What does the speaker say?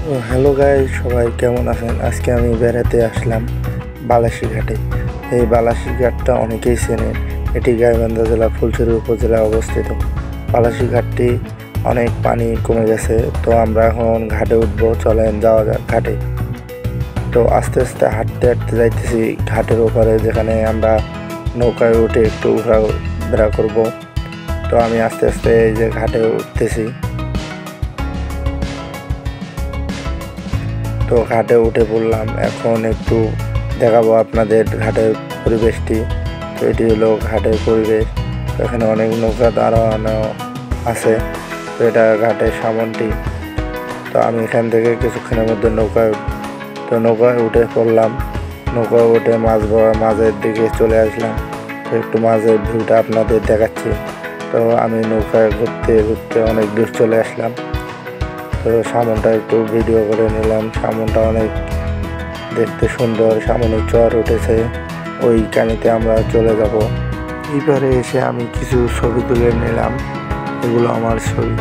Hello guys, সবাই কেমন আছেন? আজকে আমি বেড়াতে আসলাম বালাসী ঘাটে। এই বালাসী ঘাটটা অনেকেই চেনেন। এটি গাইবান্ধা জেলা ফুলছড়ি উপজেলায় অবস্থিত। বালাসী ঘাটটি অনেক পানি কমে গেছে, তো আমরা এখন ঘাটে উঠবো। চলেন যাওয়া যাক ঘাটে। তো আস্তে আস্তে হাঁটতে হাঁটতে যাইতেছি ঘাটের ওপারে, যেখানে আমরা নৌকায় উঠে একটু ঘোরাফেরা করব। তো আমি আস্তে আস্তে এই যে ঘাটে উঠতেছি। তো ঘাটে উঠে পড়লাম। এখন একটু দেখাবো আপনাদের ঘাটের পরিবেশটি। তো এটি হলো ঘাটের পরিবেশ। তো এখানে অনেক নৌকা দাঁড়ানো আছে। তো এটা ঘাটের সামনটি। তো আমি এখান থেকে কিছুক্ষণের মধ্যে নৌকায় উঠে পড়লাম। নৌকায় উঠে মাঝের দিকে চলে আসলাম। তো একটু মাঝের ভিউটা আপনাদের দেখাচ্ছি। তো আমি নৌকায় ঘুরতে ঘুরতে অনেক দূর চলে আসলাম। তো সামনটা একটু ভিডিও করে নিলাম। সামনটা অনেক দেখতে সুন্দর। সামনে চর উঠেছে, ওই কানিতে আমরা চলে যাব। এইবারে এসে আমি কিছু ছবি তুলে নিলাম। এগুলো আমার ছবি।